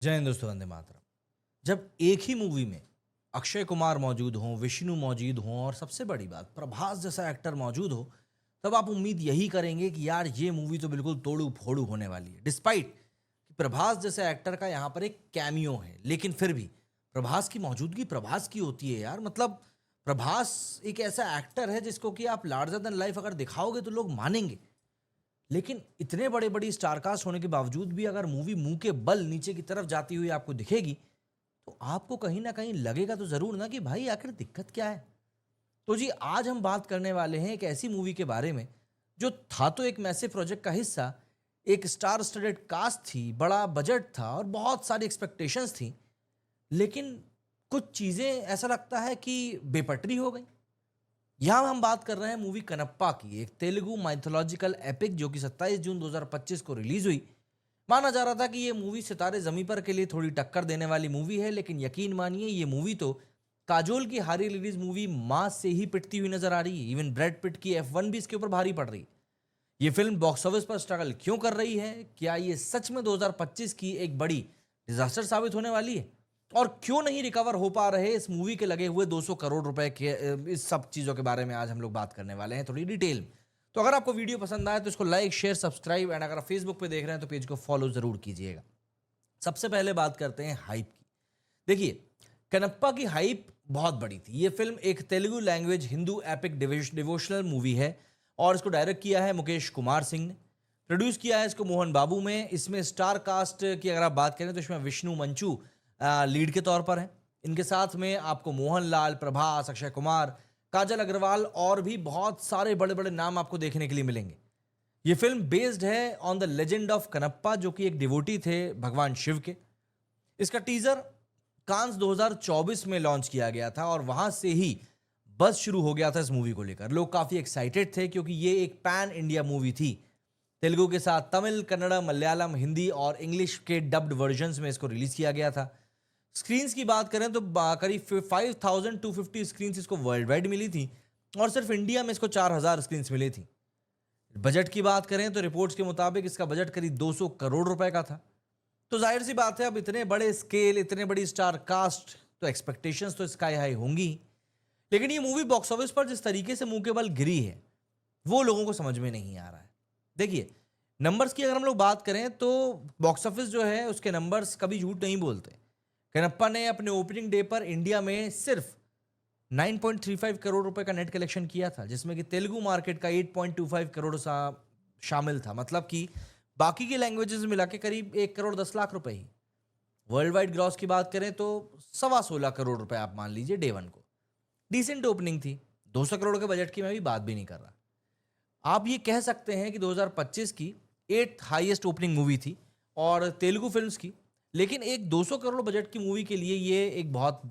जय हिंद दोस्तों, वंदे मातरम। जब एक ही मूवी में अक्षय कुमार मौजूद हों, विष्णु मौजूद हों और सबसे बड़ी बात प्रभास जैसा एक्टर मौजूद हो, तब आप उम्मीद यही करेंगे कि यार ये मूवी तो बिल्कुल तोड़ू फोड़ू होने वाली है। डिस्पाइट कि प्रभास जैसे एक्टर का यहाँ पर एक कैमियो है, लेकिन फिर भी प्रभास की मौजूदगी प्रभास की होती है यार। मतलब प्रभास एक ऐसा एक्टर है जिसको कि आप लार्जर देन लाइफ अगर दिखाओगे तो लोग मानेंगे। लेकिन इतने बड़े बड़ी स्टारकास्ट होने के बावजूद भी अगर मूवी मुंह के बल नीचे की तरफ जाती हुई आपको दिखेगी, तो आपको कहीं ना कहीं लगेगा तो जरूर ना कि भाई आखिर दिक्कत क्या है। तो जी आज हम बात करने वाले हैं एक ऐसी मूवी के बारे में जो था तो एक मैसिव प्रोजेक्ट का हिस्सा, एक स्टार स्टडेड कास्ट थी, बड़ा बजट था और बहुत सारी एक्सपेक्टेशंस थी, लेकिन कुछ चीजें ऐसा लगता है कि बेपटरी हो गई। यहाँ हम बात कर रहे हैं मूवी कनप्पा की, एक तेलुगु माइथोलॉजिकल एपिक जो कि 27 जून 2025 को रिलीज हुई। माना जा रहा था कि ये मूवी सितारे जमी पर के लिए थोड़ी टक्कर देने वाली मूवी है, लेकिन यकीन मानिए ये मूवी तो काजोल की हारी रिलीज मूवी मास से ही पिटती हुई नजर आ रही है। इवन ब्रैड पिट की F1 भी इसके ऊपर भारी पड़ रही है। ये फिल्म बॉक्स ऑफिस पर स्ट्रगल क्यों कर रही है? क्या ये सच में 2025 की एक बड़ी डिजास्टर साबित होने वाली है? और क्यों नहीं रिकवर हो पा रहे इस मूवी के लगे हुए 200 करोड़ रुपए के? इस सब चीजों के बारे में आज हम लोग बात करने वाले हैं थोड़ी डिटेल में। तो अगर आपको वीडियो पसंद आए तो इसको लाइक शेयर सब्सक्राइब, एंड अगर आप फेसबुक पे देख रहे हैं तो पेज को फॉलो जरूर कीजिएगा। सबसे पहले बात करते हैं हाइप की। देखिए, कनप्पा की हाइप बहुत बड़ी थी। ये फिल्म एक Telugu language Hindu epic devotional movie है और इसको डायरेक्ट किया है मुकेश कुमार सिंह ने। प्रोड्यूस किया है इसको मोहन बाबू में। इसमें स्टार कास्ट की अगर आप बात करें तो इसमें विष्णु मंचू लीड के तौर पर है। इनके साथ में आपको मोहनलाल, प्रभास, अक्षय कुमार, काजल अग्रवाल और भी बहुत सारे बड़े बड़े नाम आपको देखने के लिए मिलेंगे। ये फिल्म बेस्ड है on the legend of Kannappa, जो कि एक डिवोटी थे भगवान शिव के। इसका टीजर कांस 2024 में लॉन्च किया गया था और वहां से ही बस शुरू हो गया था इस मूवी को लेकर। लोग काफी एक्साइटेड थे क्योंकि ये एक पैन इंडिया मूवी थी। तेलुगु के साथ तमिल, कन्नड़ा, मलयालम, हिंदी और इंग्लिश के डब्ड वर्जन्स में इसको रिलीज किया गया था। स्क्रीन्स की बात करें तो करीब 5250 स्क्रीन्स इसको वर्ल्ड वाइड मिली थी और सिर्फ इंडिया में इसको 4000 स्क्रीन्स मिली थी। बजट की बात करें तो रिपोर्ट्स के मुताबिक इसका बजट करीब 200 करोड़ रुपए का था। तो जाहिर सी बात है, अब इतने बड़े स्केल, इतने बड़ी स्टार कास्ट, तो एक्सपेक्टेशंस तो स्काई हाई होंगी। लेकिन ये मूवी बॉक्स ऑफिस पर जिस तरीके से मुंह के बल गिरी है वो लोगों को समझ में नहीं आ रहा है। देखिए, नंबर्स की अगर हम लोग बात करें तो बॉक्स ऑफिस जो है उसके नंबर्स कभी झूठ नहीं बोलते। कनप्पा ने अपने ओपनिंग डे पर इंडिया में सिर्फ 9.35 करोड़ रुपए का नेट कलेक्शन किया था, जिसमें कि तेलुगु मार्केट का 8.25 करोड़ शामिल था। मतलब कि बाकी की लैंग्वेजेस मिला के करीब 1 करोड़ 10 लाख रुपए ही। वर्ल्ड वाइड ग्रॉस की बात करें तो 16.25 करोड़ रुपए आप मान लीजिए डे वन को। डिसेंट ओपनिंग थी। 200 करोड़ के बजट की मैं भी बात भी नहीं कर रहा। आप ये कह सकते हैं कि 2025 की 8th हाईएस्ट ओपनिंग मूवी थी और तेलुगु फिल्म्स की। लेकिन एक 200 करोड़ बजट की मूवी के लिए ये एक बहुत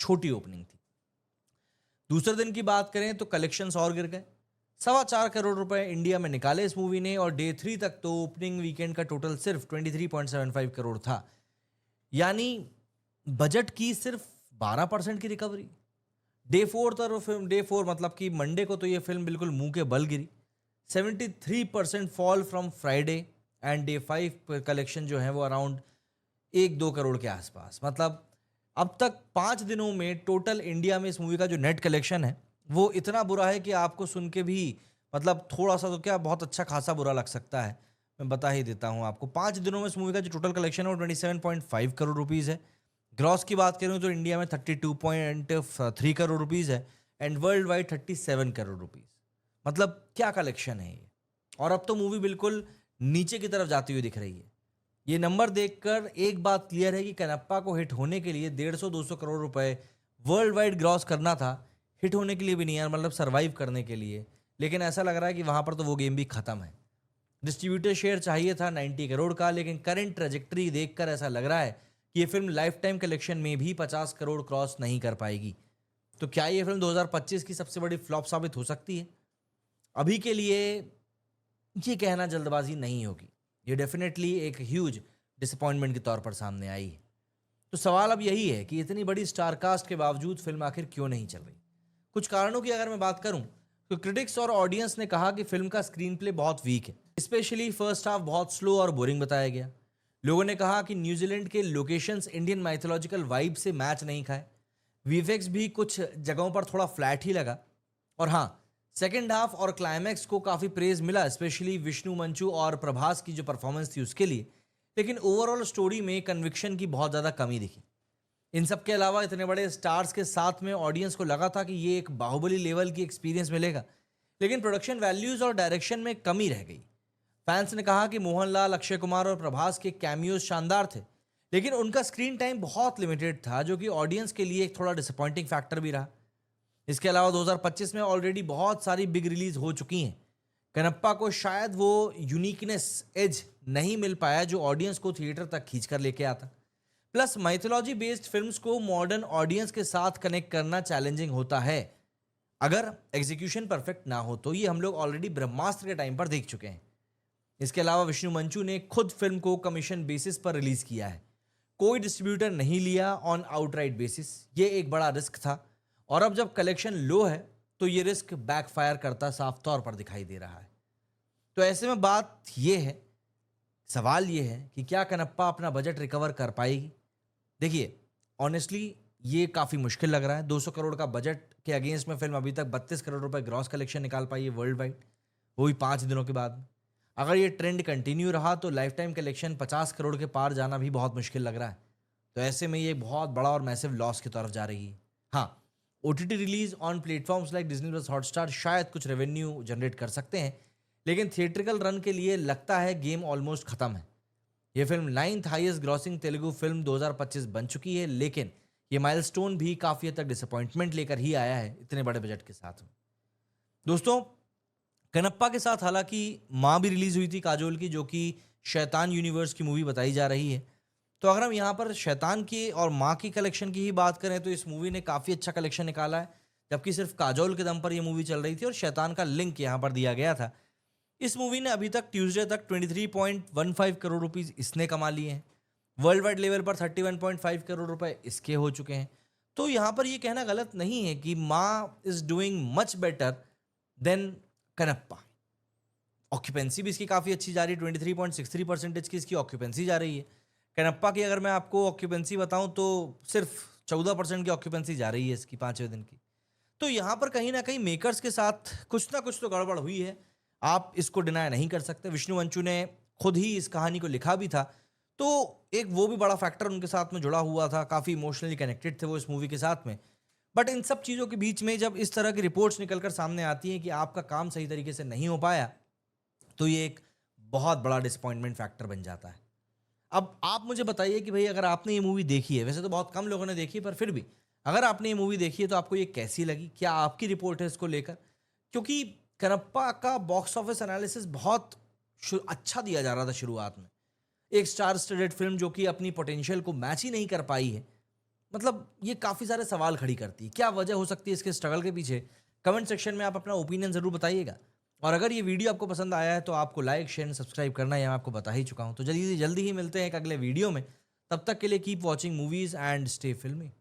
छोटी ओपनिंग थी। दूसरे दिन की बात करें तो कलेक्शंस और गिर गए। 4.25 करोड़ रुपए इंडिया में निकाले इस मूवी ने और डे 3 तक तो ओपनिंग वीकेंड का टोटल सिर्फ 23.75 करोड़ था। यानी बजट की सिर्फ 12% की रिकवरी। डे 4 मतलब कि मंडे को तो ये फिल्म बिल्कुल मुंह के बल गिरी। 73% fall from Friday and day 5 collection जो है वो अराउंड 1-2 करोड़ के आसपास। मतलब अब तक 5 दिनों में टोटल इंडिया में इस मूवी का जो नेट कलेक्शन है वो इतना बुरा है कि आपको सुन के भी मतलब थोड़ा सा तो क्या बहुत अच्छा खासा बुरा लग सकता है। मैं बता ही देता हूँ आपको। 5 दिनों में इस मूवी का जो टोटल कलेक्शन है वो 27.5 करोड़ रुपीज़ है। ग्रॉस की बात करूँ तो इंडिया में 32.3 करोड़ रुपीज़ है and world wide 37 crore rupees. मतलब क्या कलेक्शन है ये। और अब तो मूवी बिल्कुल नीचे की तरफ जाती हुई दिख रही है। ये नंबर देखकर एक बात क्लियर है कि कनप्पा को हिट होने के लिए 150-200 करोड़ रुपए वर्ल्ड वाइड ग्रॉस करना था। हिट होने के लिए भी नहीं यार, मतलब सरवाइव करने के लिए। लेकिन ऐसा लग रहा है कि वहां पर तो वो गेम भी खत्म है। डिस्ट्रीब्यूटर शेयर चाहिए था 90 करोड़ का, लेकिन करंट ट्रेजेक्ट्री देखकर ऐसा लग रहा है कि ये फिल्म लाइफ टाइम कलेक्शन में भी 50 करोड़ क्रॉस नहीं कर पाएगी। तो क्या ये फिल्म 2025 की सबसे बड़ी फ्लॉप साबित हो सकती है? अभी के लिए ये कहना जल्दबाजी नहीं होगी। ये डेफिनेटली एक ह्यूज डिसअपॉइंटमेंट के तौर पर सामने आई है। तो सवाल अब यही है कि इतनी बड़ी स्टार कास्ट के बावजूद फिल्म आखिर क्यों नहीं चल रही। कुछ कारणों की अगर मैं बात करूं तो क्रिटिक्स और ऑडियंस ने कहा कि फिल्म का स्क्रीन प्ले बहुत वीक है। स्पेशली फर्स्ट हाफ बहुत स्लो और बोरिंग बताया गया। लोगों ने कहा कि न्यूजीलैंड के लोकेशंस इंडियन माइथोलॉजिकल वाइब से मैच नहीं खाए। वीएफएक्स भी कुछ जगहों पर थोड़ा फ्लैट ही लगा। और हाँ, सेकेंड हाफ और क्लाइमैक्स को काफ़ी प्रेज मिला, स्पेशली विष्णु मंचू और प्रभास की जो परफॉर्मेंस थी उसके लिए। लेकिन ओवरऑल स्टोरी में कन्विक्शन की बहुत ज़्यादा कमी दिखी। इन सब के अलावा इतने बड़े स्टार्स के साथ में ऑडियंस को लगा था कि ये एक बाहुबली लेवल की एक्सपीरियंस मिलेगा, लेकिन प्रोडक्शन वैल्यूज और डायरेक्शन में कमी रह गई। फैंस ने कहा कि मोहनलाल, अक्षय कुमार और प्रभास के कैमियोज शानदार थे, लेकिन उनका स्क्रीन टाइम बहुत लिमिटेड था, जो कि ऑडियंस के लिए एक थोड़ा डिसअपॉइंटिंग फैक्टर भी रहा। इसके अलावा 2025 में ऑलरेडी बहुत सारी बिग रिलीज हो चुकी हैं। कनप्पा को शायद वो यूनिकनेस, एज नहीं मिल पाया जो ऑडियंस को थिएटर तक खींच कर लेके आता। प्लस माइथोलॉजी बेस्ड फिल्म्स को मॉडर्न ऑडियंस के साथ कनेक्ट करना चैलेंजिंग होता है अगर एग्जीक्यूशन परफेक्ट ना हो। तो ये हम लोग ऑलरेडी ब्रह्मास्त्र के टाइम पर देख चुके हैं। इसके अलावा विष्णु मंचू ने खुद फिल्म को कमीशन बेसिस पर रिलीज किया है, कोई डिस्ट्रीब्यूटर नहीं लिया ऑन आउटराइट बेसिस। ये एक बड़ा रिस्क था, और अब जब कलेक्शन लो है तो ये रिस्क बैकफायर करता साफ तौर पर दिखाई दे रहा है। तो ऐसे में बात ये है, सवाल ये है कि क्या कनप्पा अपना बजट रिकवर कर पाएगी। देखिए, ऑनेस्टली ये काफ़ी मुश्किल लग रहा है। 200 करोड़ का बजट के अगेंस्ट में फिल्म अभी तक 32 करोड़ रुपए ग्रॉस कलेक्शन निकाल पाई है वर्ल्ड वाइड, वो भी 5 दिनों के बाद। अगर ये ट्रेंड कंटिन्यू रहा तो लाइफ टाइम कलेक्शन 50 करोड़ के पार जाना भी बहुत मुश्किल लग रहा है। तो ऐसे में ये बहुत बड़ा और मैसिव लॉस की तरफ जा रही है। हाँ, OTT release on platforms like Disney plus, Hotstar शायद कुछ रेवेन्यू जनरेट कर सकते हैं, लेकिन थिएट्रिकल रन के लिए लगता है गेम ऑलमोस्ट खत्म है। यह film 9th highest grossing Telugu film 2025 बन चुकी है, लेकिन ये माइलस्टोन भी काफ़ी हद तक डिसअपॉइंटमेंट लेकर ही आया है इतने बड़े बजट के साथ में। दोस्तों, कनप्पा के साथ हालांकि माँ भी रिलीज हुई थी काजोल की, जो कि शैतान यूनिवर्स की मूवी बताई जा रही है। तो अगर हम यहाँ पर शैतान की और माँ की कलेक्शन की ही बात करें तो इस मूवी ने काफ़ी अच्छा कलेक्शन निकाला है, जबकि सिर्फ काजोल के दम पर यह मूवी चल रही थी और शैतान का लिंक यहाँ पर दिया गया था। इस मूवी ने अभी तक ट्यूसडे तक 23.15 करोड़ रुपीस इसने कमा लिए हैं। वर्ल्ड वाइड लेवल पर 31.5 करोड़ रुपए इसके हो चुके हैं। तो यहाँ पर ये कहना गलत नहीं है कि माँ is doing much better than Kannappa. Occupancy भी इसकी काफ़ी अच्छी जा रही है, 23.63% की इसकी ऑक्यूपेंसी जा रही है। कनप्पा की अगर मैं आपको ऑक्यूपेंसी बताऊं तो सिर्फ 14% की ऑक्यूपेंसी जा रही है इसकी 5वें दिन की। तो यहाँ पर कहीं ना कहीं मेकर्स के साथ कुछ ना कुछ तो गड़बड़ हुई है, आप इसको डिनाई नहीं कर सकते। विष्णु मंचू ने खुद ही इस कहानी को लिखा भी था, तो एक वो भी बड़ा फैक्टर उनके साथ में जुड़ा हुआ था, काफ़ी इमोशनली कनेक्टेड थे वो इस मूवी के साथ में। बट इन सब चीज़ों के बीच में जब इस तरह की रिपोर्ट्स निकलकर सामने आती हैं कि आपका काम सही तरीके से नहीं हो पाया, तो ये एक बहुत बड़ा डिसअपॉइंटमेंट फैक्टर बन जाता है। अब आप मुझे बताइए कि भाई, अगर आपने ये मूवी देखी है, वैसे तो बहुत कम लोगों ने देखी है, पर फिर भी अगर आपने ये मूवी देखी है तो आपको ये कैसी लगी, क्या आपकी रिपोर्ट है इसको लेकर। क्योंकि कनप्पा का बॉक्स ऑफिस एनालिसिस बहुत अच्छा दिया जा रहा था शुरुआत में। एक स्टार स्टडेड फिल्म जो कि अपनी पोटेंशियल को मैच ही नहीं कर पाई है, मतलब ये काफ़ी सारे सवाल खड़ी करती है। क्या वजह हो सकती है इसके स्ट्रगल के पीछे? कमेंट सेक्शन में आप अपना ओपिनियन ज़रूर बताइएगा। और अगर ये वीडियो आपको पसंद आया है तो आपको लाइक, शेयर एंड सब्सक्राइब करना है, मैं आपको बता ही चुका हूँ। तो जल्दी जल्दी ही मिलते हैं एक अगले वीडियो में। तब तक के लिए keep watching movies and stay फिल्मी।